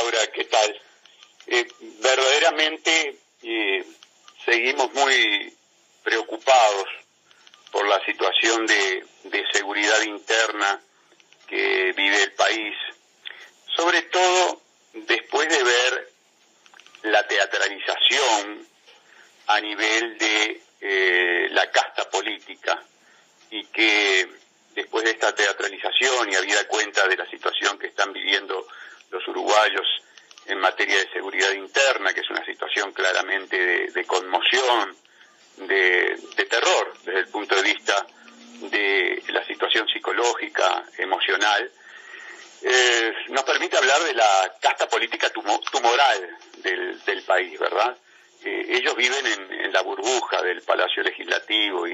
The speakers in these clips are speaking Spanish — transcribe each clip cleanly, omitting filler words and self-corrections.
Laura, ¿qué tal? Verdaderamente seguimos muy preocupados por la situación de seguridad interna que vive el país, sobre todo después de ver la teatralización a nivel de la casta política, y que después de esta teatralización y habida cuenta de la situación que están viviendo los uruguayos en materia de seguridad interna, que es una situación claramente de conmoción, de terror desde el punto de vista de la situación psicológica, emocional, nos permite hablar de la casta política tumoral del país, ¿verdad? Ellos viven en la burbuja del Palacio Legislativo y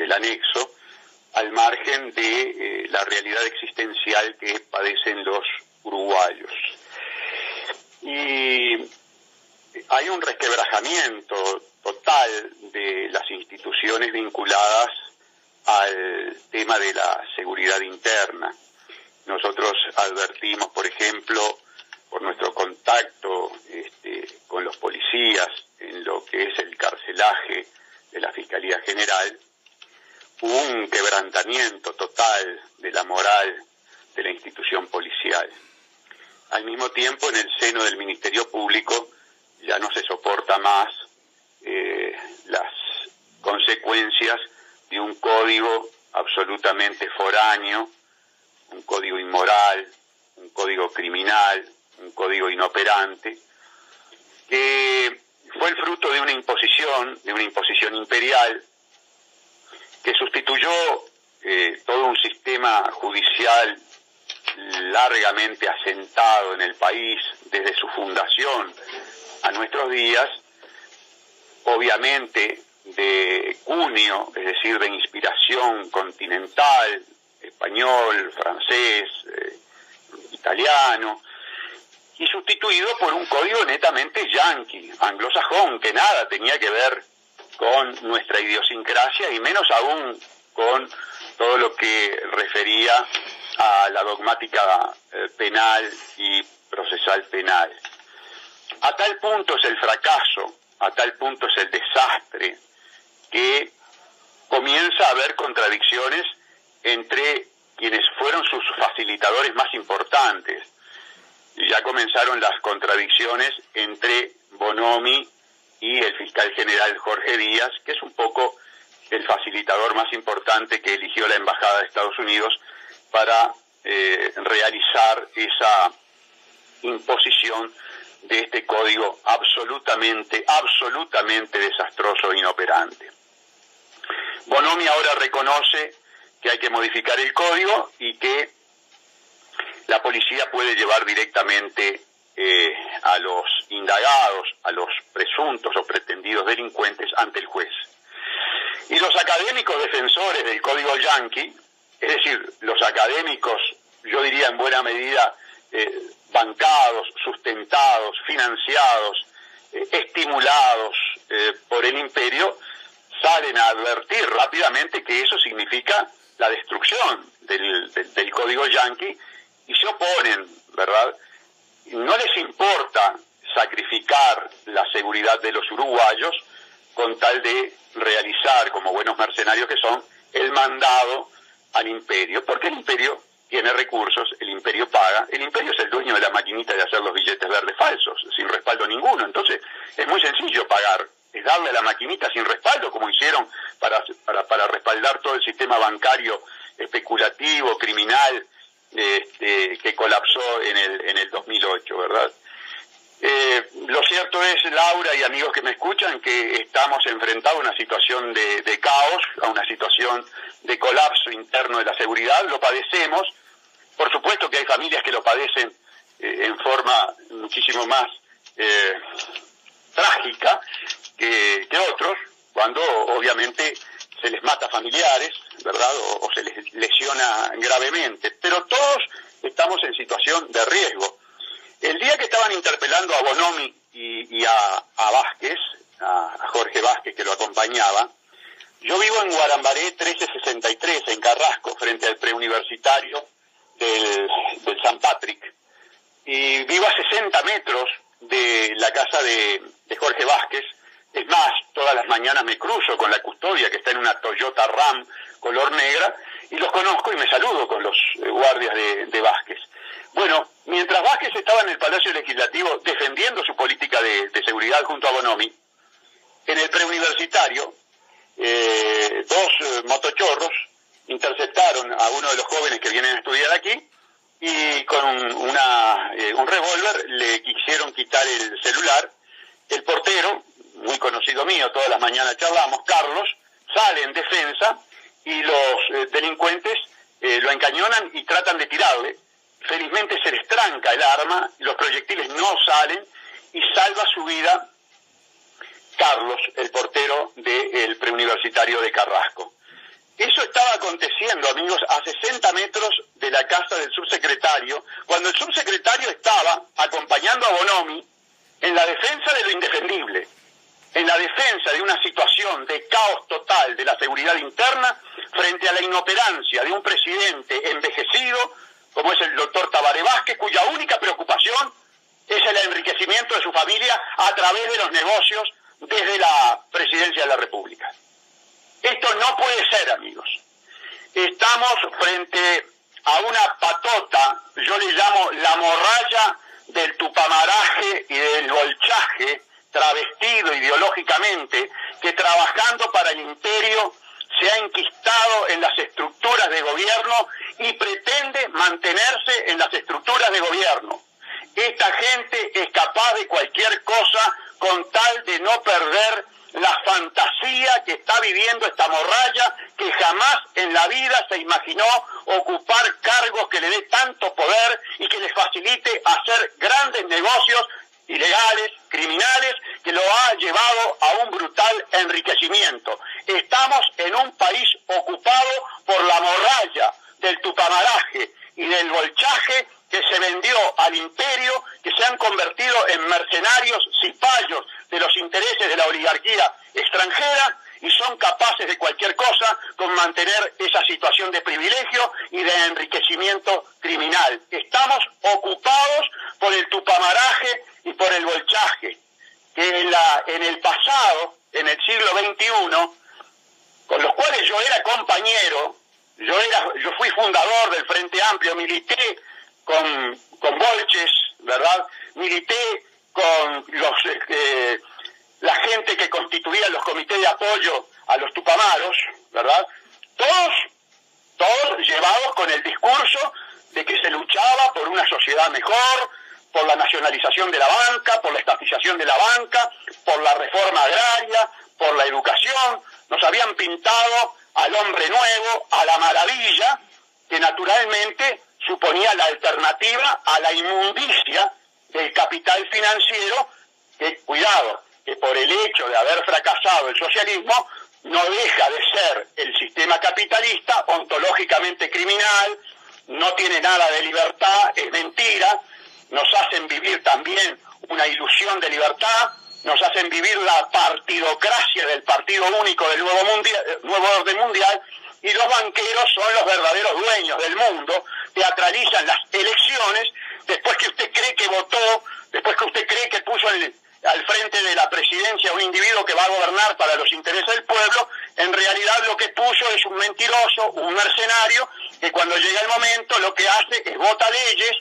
el anexo, al margen de la realidad existencial que padecen los uruguayos. Y hay un resquebrajamiento total de las instituciones vinculadas al tema de la seguridad interna. Nosotros advertimos, por ejemplo, por nuestro contacto con los policías en lo que es el carcelaje de la Fiscalía General, hubo un quebrantamiento total de la moral de la institución policial. Al mismo tiempo, en el seno del Ministerio Público ya no se soporta más las consecuencias de un código absolutamente foráneo, un código inmoral, un código criminal, un código inoperante, que fue el fruto de una imposición imperial, que sustituyó todo un sistema judicial largamente asentado en el país desde su fundación a nuestros días, obviamente de cunio, es decir, de inspiración continental, español, francés, italiano, y sustituido por un código netamente yanqui, anglosajón, que nada tenía que ver con nuestra idiosincrasia y menos aún con todo lo que refería a la dogmática penal y procesal penal. A tal punto es el fracaso, a tal punto es el desastre, que comienza a haber contradicciones entre quienes fueron sus facilitadores más importantes. Y ya comenzaron las contradicciones entre Bonomi y el fiscal general Jorge Díaz, que es un poco el facilitador más importante que eligió la Embajada de Estados Unidos para realizar esa imposición de este código absolutamente desastroso e inoperante. Bonomi ahora reconoce que hay que modificar el código y que la policía puede llevar directamente a los indagados, a los presuntos o pretendidos delincuentes ante el juez. Y los académicos defensores del código yanqui, es decir, los académicos, yo diría en buena medida, bancados, sustentados, financiados, estimulados por el imperio, salen a advertir rápidamente que eso significa la destrucción del código yanqui y se oponen, ¿verdad? No les importa sacrificar la seguridad de los uruguayos con tal de realizar, como buenos mercenarios que son, el mandado al imperio, porque el imperio tiene recursos, el imperio paga, el imperio es el dueño de la maquinita de hacer los billetes verdes falsos, sin respaldo ninguno. Entonces es muy sencillo pagar, es darle a la maquinita sin respaldo, como hicieron para respaldar todo el sistema bancario especulativo, criminal, que colapsó en el 2008, ¿verdad? Lo cierto es, Laura y amigos que me escuchan, que estamos enfrentados a una situación de caos, a una situación de colapso interno de la seguridad, lo padecemos. Por supuesto que hay familias que lo padecen en forma muchísimo más trágica que otros, cuando obviamente se les mata familiares, ¿verdad? O se les lesiona gravemente, pero todos estamos en situación de riesgo. El día que estaban interpelando a Bonomi y a Vázquez, a Jorge Vázquez que lo acompañaba, yo vivo en Guarambaré 1363, en Carrasco, frente al preuniversitario del San Patrick. y vivo a 60 metros de la casa de Jorge Vázquez. Es más, todas las mañanas me cruzo con la custodia, que está en una Toyota Ram color negra, y los conozco y me saludo con los guardias de Vázquez. Bueno, mientras Vázquez estaba en el Palacio Legislativo defendiendo su política de seguridad junto a Bonomi, en el preuniversitario, dos motochorros interceptaron a uno de los jóvenes que vienen a estudiar aquí y con un revólver le quisieron quitar el celular. El portero, muy conocido mío, todas las mañanas charlamos, Carlos, sale en defensa y los delincuentes lo encañonan y tratan de tirarle. Felizmente se les tranca el arma, los proyectiles no salen y salva su vida Carlos, el portero del preuniversitario de Carrasco. Eso estaba aconteciendo, amigos, a 60 metros de la casa del subsecretario, cuando el subsecretario estaba acompañando a Bonomi en la defensa de lo indefendible, en la defensa de una situación de caos total de la seguridad interna frente a la inoperancia de un presidente envejecido, como es el doctor Tabaré Vázquez, cuya única preocupación es el enriquecimiento de su familia a través de los negocios desde la presidencia de la República. Esto no puede ser, amigos. Estamos frente a una patota, yo le llamo la morralla del tupamaraje y del bolchaje, travestido ideológicamente, que trabajando para el imperio se ha enquistado en las estructuras de gobierno y pretende mantenerse en las estructuras de gobierno. Esta gente es capaz de cualquier cosa con tal de no perder la fantasía que está viviendo esta morralla, que jamás en la vida se imaginó ocupar cargos que le dé tanto poder y que les facilite hacer grandes negocios ilegales, criminales, que lo ha llevado a un brutal enriquecimiento. Estamos en un país ocupado por la morralla del tupamaraje y del bolchaje que se vendió al imperio, que se han convertido en mercenarios cipayos de los intereses de la oligarquía extranjera y son capaces de cualquier cosa con mantener esa situación de privilegio y de enriquecimiento criminal. Estamos ocupados por el tupamaraje y por el bolchaje, que en el pasado, en el siglo XXI, con los cuales yo era compañero, yo fui fundador del Frente Amplio, milité con Bolches, ¿verdad? Milité con la gente que constituía los comités de apoyo a los tupamaros, ¿verdad? Todos llevados con el discurso de que se luchaba por una sociedad mejor, por la nacionalización de la banca, por la estatización de la banca, por la reforma agraria, por la educación. Nos habían pintado al hombre nuevo, a la maravilla, que naturalmente suponía la alternativa a la inmundicia del capital financiero, que, cuidado, que por el hecho de haber fracasado el socialismo, no deja de ser el sistema capitalista ontológicamente criminal, no tiene nada de libertad, es mentira, nos hacen vivir también una ilusión de libertad, nos hacen vivir la partidocracia del partido único del nuevo orden mundial, y los banqueros son los verdaderos dueños del mundo, teatralizan las elecciones, después que usted cree que votó, después que usted cree que puso al frente de la presidencia un individuo que va a gobernar para los intereses del pueblo, en realidad lo que puso es un mentiroso, un mercenario, que cuando llega el momento lo que hace es vota leyes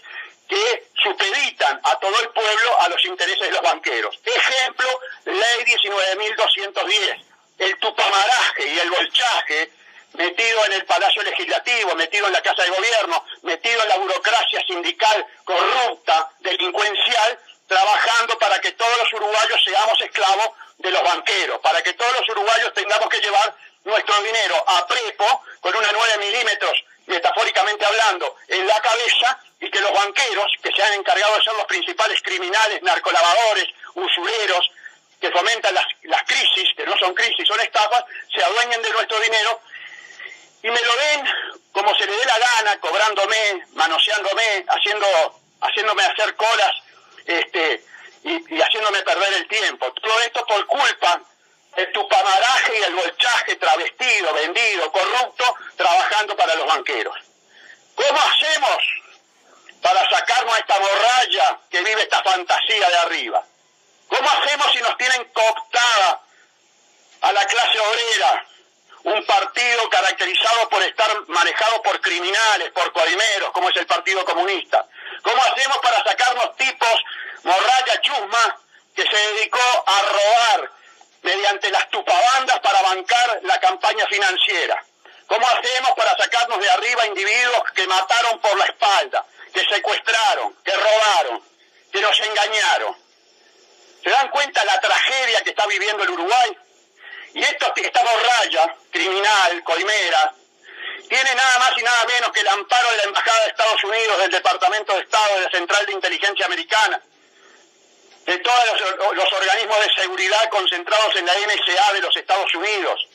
que supeditan a todo el pueblo a los intereses de los banqueros. Ejemplo, ley 19.210, el tupamaraje y el bolchaje metido en el Palacio Legislativo, metido en la Casa de Gobierno, metido en la burocracia sindical corrupta, delincuencial, trabajando para que todos los uruguayos seamos esclavos de los banqueros, para que todos los uruguayos tengamos que llevar nuestro dinero a prepo con una 9 milímetros, metafóricamente hablando, en la cabeza, y que los banqueros, que se han encargado de ser los principales criminales, narcolavadores, usureros, que fomentan las crisis, que no son crisis, son estafas, se adueñen de nuestro dinero y me lo den como se le dé la gana, cobrándome, manoseándome, haciéndome hacer colas y haciéndome perder el tiempo. Todo esto por culpa del tupamaraje y el bolchaje travestido, vendido, corrupto, trabajando para los banqueros. ¿Cómo hacemos para sacarnos esta morralla Raya que vive esta fantasía de arriba? ¿Cómo hacemos si nos tienen cooptada a la clase obrera? Un partido caracterizado por estar manejado por criminales, por coimeros, como es el Partido Comunista. ¿Cómo hacemos para sacarnos tipos, morralla, chusma, que se dedicó a robar mediante las tupabandas para bancar la campaña financiera? ¿Cómo hacemos para sacarnos de arriba individuos que mataron por la espalda, que secuestraron, que robaron, que nos engañaron? ¿Se dan cuenta la tragedia que está viviendo el Uruguay? Y esta morralla criminal, coimera, tiene nada más y nada menos que el amparo de la Embajada de Estados Unidos, del Departamento de Estado, de la Central de Inteligencia Americana, de todos los organismos de seguridad concentrados en la NSA de los Estados Unidos.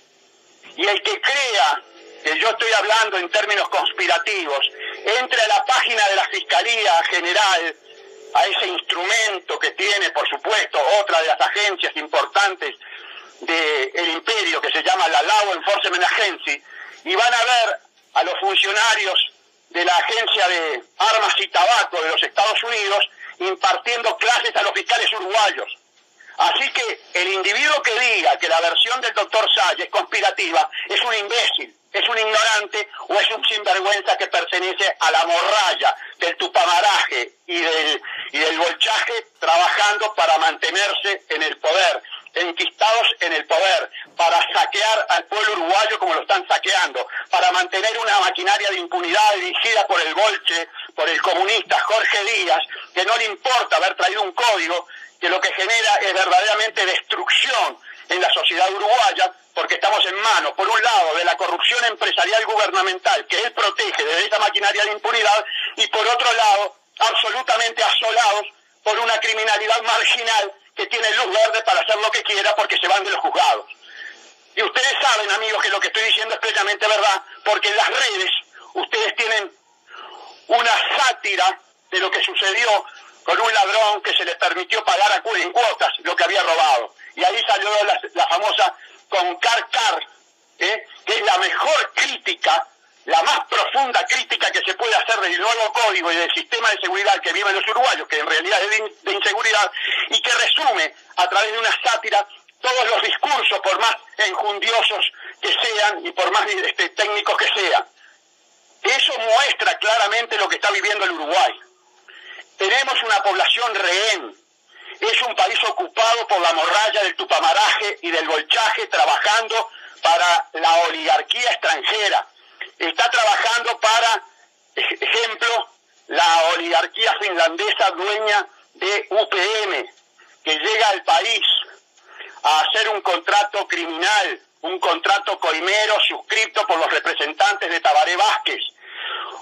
Y el que crea que yo estoy hablando en términos conspirativos, entre a la página de la Fiscalía General, a ese instrumento que tiene, por supuesto, otra de las agencias importantes del imperio, que se llama la Law Enforcement Agency, y van a ver a los funcionarios de la Agencia de Armas y Tabaco de los Estados Unidos impartiendo clases a los fiscales uruguayos. Así que el individuo que diga que la versión del doctor Salle es conspirativa es un imbécil, es un ignorante o es un sinvergüenza que pertenece a la morralla del tupamaraje y del bolchaje, trabajando para mantenerse en el poder, enquistados en el poder, para saquear al pueblo uruguayo como lo están saqueando, para mantener una maquinaria de impunidad dirigida por el bolche, por el comunista Jorge Díaz, que no le importa haber traído un código que lo que genera es verdaderamente destrucción en la sociedad uruguaya, porque estamos en manos, por un lado, de la corrupción empresarial gubernamental que él protege desde esa maquinaria de impunidad, y por otro lado, absolutamente asolados por una criminalidad marginal que tiene luz verde para hacer lo que quiera porque se van de los juzgados. Y ustedes saben, amigos, que lo que estoy diciendo es plenamente verdad, porque en las redes ustedes tienen una sátira de lo que sucedió con un ladrón que se le permitió pagar en cuotas lo que había robado. Y ahí salió la famosa Concar, que es la mejor crítica, la más profunda crítica que se puede hacer del nuevo código y del sistema de seguridad que viven los uruguayos, que en realidad es de inseguridad, y que resume a través de una sátira todos los discursos, por más enjundiosos que sean y por más técnicos que sean. Eso muestra claramente lo que está viviendo el Uruguay. Tenemos una población rehén. Es un país ocupado por la morralla del tupamaraje y del bolchaje, trabajando para la oligarquía extranjera. Está trabajando para, ejemplo, la oligarquía finlandesa dueña de UPM, que llega al país a hacer un contrato criminal, un contrato coimero suscrito por los representantes de Tabaré Vázquez.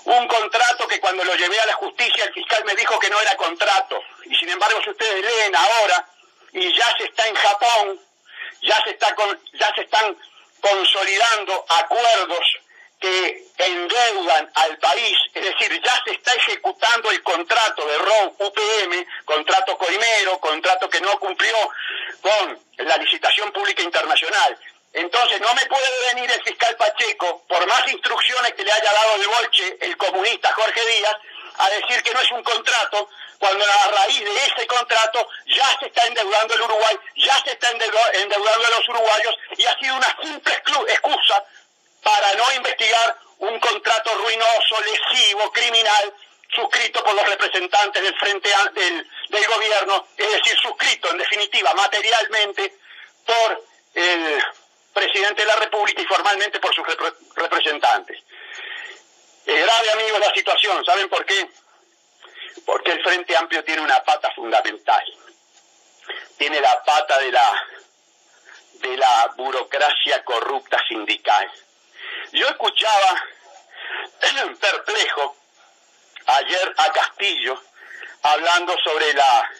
Un contrato que cuando lo llevé a la justicia el fiscal me dijo que no era contrato. Y sin embargo, si ustedes leen ahora, y ya se está en Japón, ya se están consolidando acuerdos que endeudan al país, es decir, ya se está ejecutando el contrato de ROW UPM, contrato coimero, contrato que no cumplió con la licitación pública internacional. Entonces no me puede venir el fiscal Pacheco, por más instrucciones que le haya dado el bolche, el comunista Jorge Díaz, a decir que no es un contrato, cuando a raíz de ese contrato ya se está endeudando el Uruguay, ya se está endeudando a los uruguayos, y ha sido una simple excusa para no investigar un contrato ruinoso, lesivo, criminal, suscrito por los representantes del frente del gobierno, es decir, suscrito en definitiva materialmente por el presidente de la República y formalmente por sus representantes. Es grave, amigos, la situación. ¿Saben por qué? Porque el Frente Amplio tiene una pata fundamental. Tiene la pata de la burocracia corrupta sindical. Yo escuchaba perplejo ayer a Castillo hablando sobre la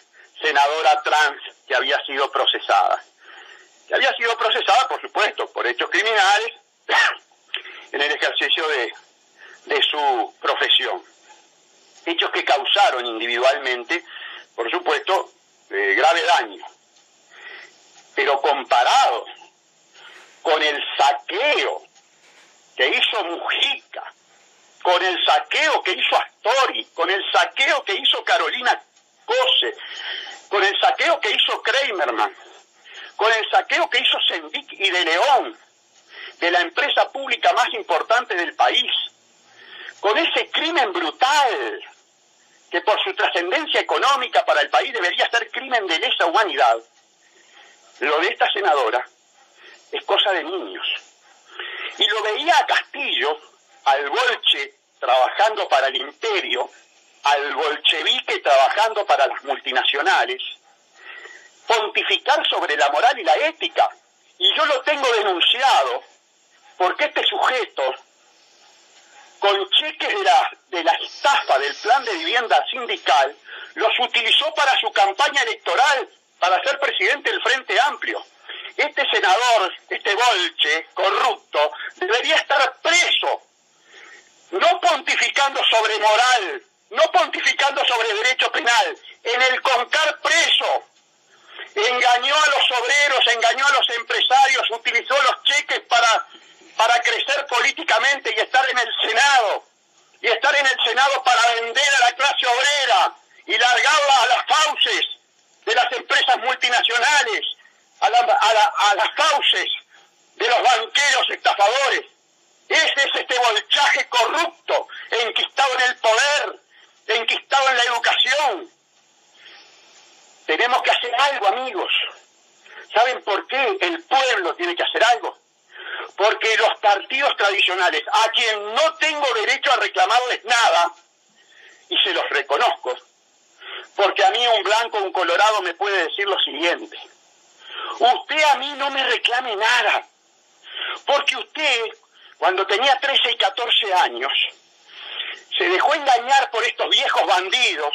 senadora trans que había sido procesada. Que había sido procesada, por supuesto, por hechos criminales en el ejercicio de su profesión. Hechos que causaron individualmente, por supuesto, grave daño. Pero comparado con el saqueo que hizo Mujica, con el saqueo que hizo Astori, con el saqueo que hizo Carolina COSE, con el saqueo que hizo Kramerman, con el saqueo que hizo Sendic y de León, de la empresa pública más importante del país, con ese crimen brutal que por su trascendencia económica para el país debería ser crimen de lesa humanidad, lo de esta senadora es cosa de niños. Y lo veía a Castillo, al bolche trabajando para el imperio, al bolchevique trabajando para las multinacionales, pontificar sobre la moral y la ética. Y yo lo tengo denunciado porque este sujeto, con cheques de la estafa del plan de vivienda sindical, los utilizó para su campaña electoral, para ser presidente del Frente Amplio. Este senador, este bolche corrupto, debería estar preso, no pontificando sobre moral, no pontificando sobre derecho penal, en el CONCAR preso. Engañó a los obreros, engañó a los empresarios, utilizó los cheques para crecer políticamente y estar en el Senado. Y estar en el Senado para vender a la clase obrera y largarla a las fauces de las empresas multinacionales, a las fauces de los banqueros estafadores. Ese es este bolchaje corrupto, enquistado en el poder, enquistado en la educación. Tenemos que hacer algo, amigos. ¿Saben por qué el pueblo tiene que hacer algo? Porque los partidos tradicionales, a quien no tengo derecho a reclamarles nada, y se los reconozco, porque a mí un blanco, un colorado me puede decir lo siguiente: usted a mí no me reclame nada, porque usted, cuando tenía 13 y 14 años, se dejó engañar por estos viejos bandidos,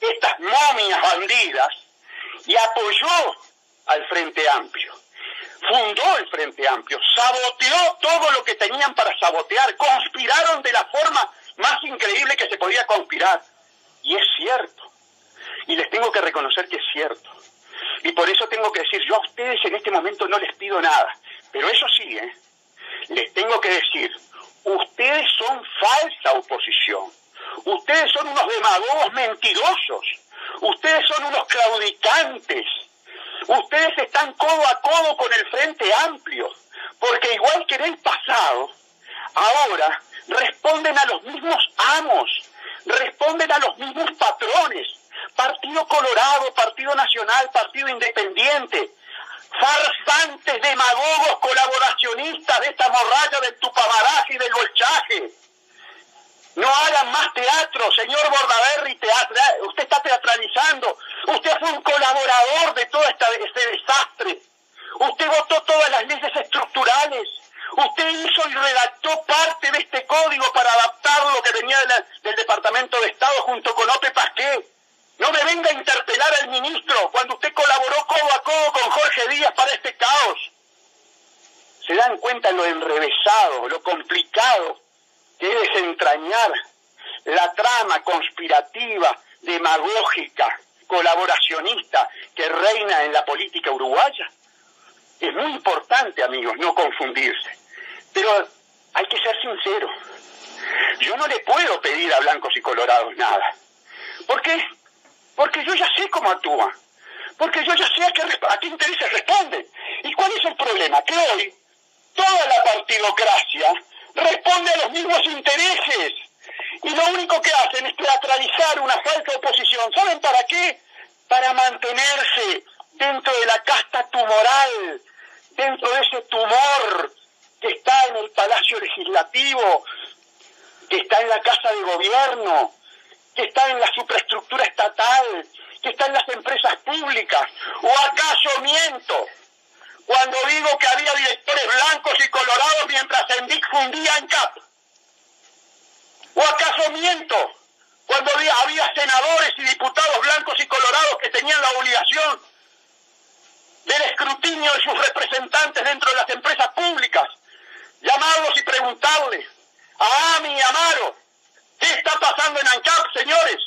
estas momias bandidas, y apoyó al Frente Amplio. Fundó el Frente Amplio, saboteó todo lo que tenían para sabotear, conspiraron de la forma más increíble que se podía conspirar. Y es cierto, y les tengo que reconocer que es cierto. Y por eso tengo que decir, yo a ustedes en este momento no les pido nada, pero eso sí, les tengo que decir, ustedes son falsa oposición, ustedes son unos demagogos mentirosos, ustedes son unos claudicantes, ustedes están codo a codo con el Frente Amplio, porque igual que en el pasado, ahora responden a los mismos amos, responden a los mismos patrones, Partido Colorado, Partido Nacional, Partido Independiente, farsantes, demagogos, colaboracionistas de esta morralla del tupamaraje y del bolchaje. No hagan más teatro, señor Bordaberry, usted está teatralizando. Usted fue un colaborador de todo este desastre. Usted votó todas las leyes estructurales. Usted hizo y redactó parte de este código para adaptar lo que venía del Departamento de Estado junto con Ope Pasqué. No me venga a interpelar al ministro cuando usted colaboró codo a codo con Jorge Díaz para este caos. ¿Se dan cuenta lo enrevesado, lo complicado que es desentrañar la trama conspirativa, demagógica, colaboracionista que reina en la política uruguaya? Es muy importante, amigos, no confundirse. Pero hay que ser sincero. Yo no le puedo pedir a blancos y colorados nada. ¿Por qué? Porque yo ya sé cómo actúan. Porque yo ya sé a qué intereses responden. ¿Y cuál es el problema? Que hoy toda la partidocracia responde a los mismos intereses. Y lo único que hacen es teatralizar una falsa oposición. ¿Saben para qué? Para mantenerse dentro de la casta tumoral, dentro de ese tumor que está en el Palacio Legislativo, que está en la Casa de Gobierno, que está en la superestructura estatal, que está en las empresas públicas. ¿O acaso miento cuando digo que había directores blancos y colorados mientras Sendic fundía ANCAP? ¿O acaso miento cuando había senadores y diputados blancos y colorados que tenían la obligación del escrutinio de sus representantes dentro de las empresas públicas, llamarlos y preguntarles a Ami y a Amaro, ¿qué está pasando en ANCAP, señores?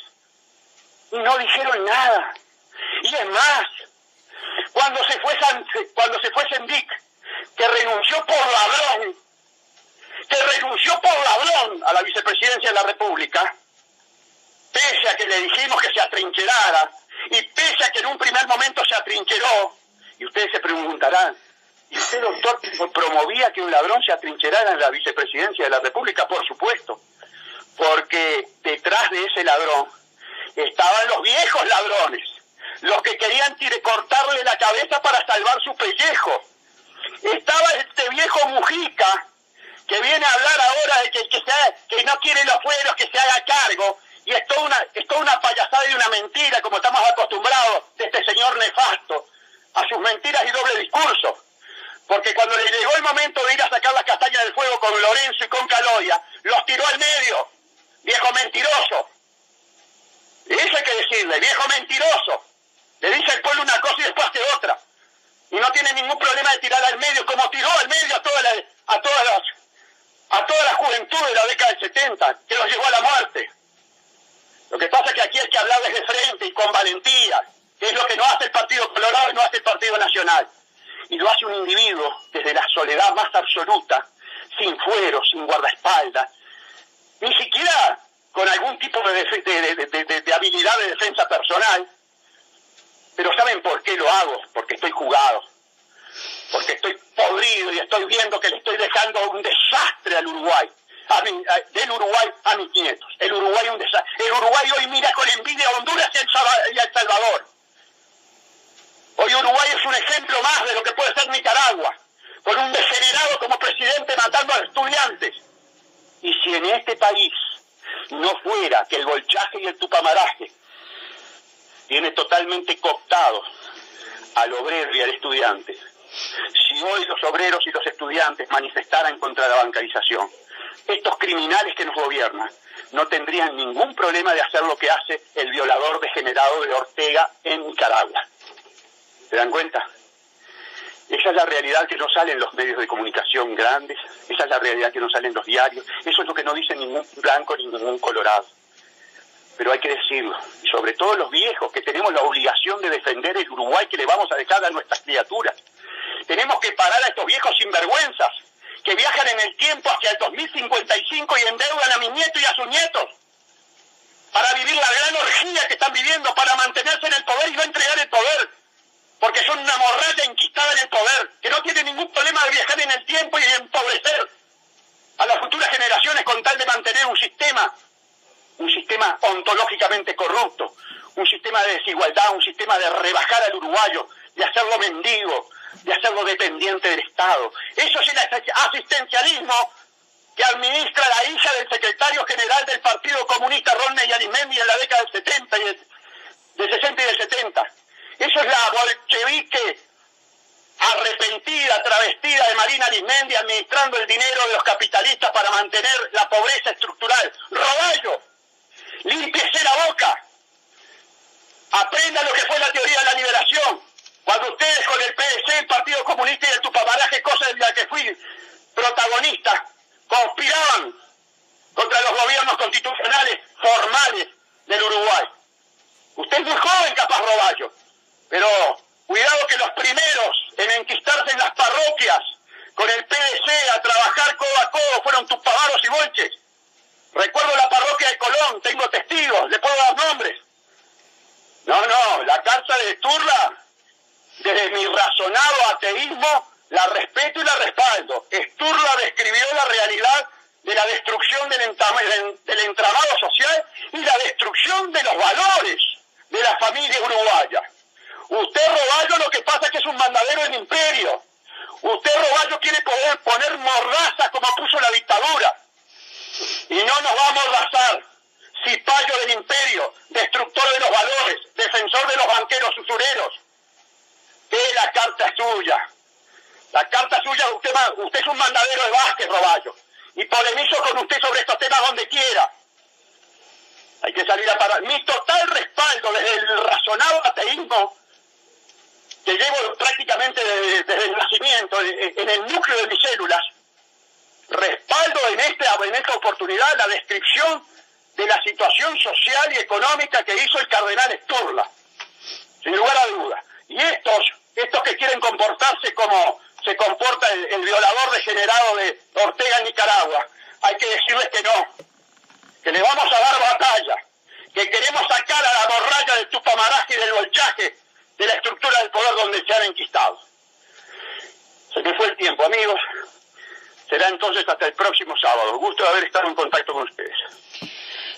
Y no dijeron nada. Y es más, cuando se fue Sendic, que renunció por ladrón a la vicepresidencia de la República, pese a que le dijimos que se atrincherara, y pese a que en un primer momento se atrincheró, y ustedes se preguntarán, ¿y usted, doctor, promovía que un ladrón se atrincherara en la vicepresidencia de la República? Por supuesto, porque detrás de ese ladrón estaban los viejos ladrones, los que querían cortarle la cabeza para salvar su pellejo. Estaba este viejo Mujica, que viene a hablar ahora de que no quiere los fueros, que se haga cargo, y es toda una payasada y una mentira, como estamos acostumbrados de este señor nefasto, a sus mentiras y doble discurso. Porque cuando le llegó el momento de ir a sacar las castañas del fuego con Lorenzo y con Caloya, los tiró al medio. Viejo mentiroso. Y eso hay que decirle, viejo mentiroso. Le dice al pueblo una cosa y después hace otra. Y no tiene ningún problema de tirar al medio, como tiró al medio a toda la juventud de la década del 70, que los llevó a la muerte. Lo que pasa es que aquí hay que hablar desde frente y con valentía, que es lo que no hace el Partido Colorado y no hace el Partido Nacional. Y lo hace un individuo desde la soledad más absoluta, sin fuero, sin guardaespaldas, ni siquiera con algún tipo de habilidad de defensa personal. Pero ¿saben por qué lo hago? Porque estoy jugado, porque estoy podrido y estoy viendo que le estoy dejando un desastre al Uruguay, del Uruguay a mis nietos. El Uruguay un desastre. El Uruguay hoy mira con envidia a Honduras y a El Salvador. Hoy Uruguay es un ejemplo más de lo que puede ser Nicaragua, con un degenerado como presidente matando a estudiantes. Y si en este país no fuera que el bolchaje y el tupamaraje tiene totalmente cooptado al obrero y al estudiante, si hoy los obreros y los estudiantes manifestaran contra la bancarización, estos criminales que nos gobiernan no tendrían ningún problema de hacer lo que hace el violador degenerado de Ortega en Nicaragua. ¿Se dan cuenta? Esa es la realidad que no sale en los medios de comunicación grandes, esa es la realidad que no sale en los diarios, eso es lo que no dice ningún blanco ni ningún colorado. Pero hay que decirlo, y sobre todo los viejos, que tenemos la obligación de defender el Uruguay que le vamos a dejar a nuestras criaturas. Tenemos que parar a estos viejos sinvergüenzas, que viajan en el tiempo hacia el 2055 y endeudan a mis nietos y a sus nietos, para vivir la gran orgía que están viviendo, para mantenerse en el poder y no entregar el poder. Porque son una morralla enquistada en el poder, que no tiene ningún problema de viajar en el tiempo y de empobrecer a las futuras generaciones con tal de mantener un sistema ontológicamente corrupto, un sistema de desigualdad, un sistema de rebajar al uruguayo, de hacerlo mendigo, de hacerlo dependiente del Estado. Eso es el asistencialismo que administra la hija del secretario general del Partido Comunista, Rodney Arismendi, en la década del 60 y del 60 y del 70. Eso es la bolchevique arrepentida, travestida de Marina Arismendi, administrando el dinero de los capitalistas para mantener la pobreza estructural. Roballo, límpiese la boca. Aprenda lo que fue la teoría de la liberación. Cuando ustedes con el PSC, el Partido Comunista y el tupamaraje, cosa de la que fui protagonista, conspiraban contra los gobiernos constitucionales formales del Uruguay. Usted es muy joven, capaz, Roballo, pero cuidado que los primeros en enquistarse en las parroquias con el PDC a trabajar codo a codo fueron tupamaros y bolches. Recuerdo la parroquia de Colón, tengo testigos, le puedo dar nombres. No, la carta de Sturla, desde mi razonado ateísmo, la respeto y la respaldo. Sturla describió la realidad de la destrucción del entramado social y la destrucción de los valores de la familia uruguaya. Usted, Roballo, lo que pasa es que es un mandadero del imperio. Usted, Roballo, quiere poner mordaza como puso la dictadura. Y no nos va a amordazar. Cipayo del imperio, destructor de los valores, defensor de los banqueros usureros. La carta es suya. La carta es suya, usted es un mandadero de Vázquez, Roballo. Y polemizo con usted sobre estos temas donde quiera. Hay que salir a parar. Mi total respaldo desde el razonado ateísmo que llevo prácticamente desde el nacimiento, en el núcleo de mis células, respaldo en esta oportunidad la descripción de la situación social y económica que hizo el cardenal Sturla, sin lugar a dudas. Y estos que quieren comportarse como se comporta el violador degenerado de Ortega en Nicaragua, hay que decirles que no, que le vamos a dar batalla, que queremos sacar a la morralla del tupamaraje y del bolchaje de la estructura del poder donde se han enquistado. Se me fue el tiempo, amigos. Será entonces hasta el próximo sábado. Gusto de haber estado en contacto con ustedes.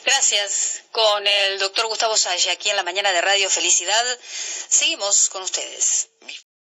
Gracias. Con el doctor Gustavo Salle, aquí en la mañana de Radio Felicidad. Seguimos con ustedes.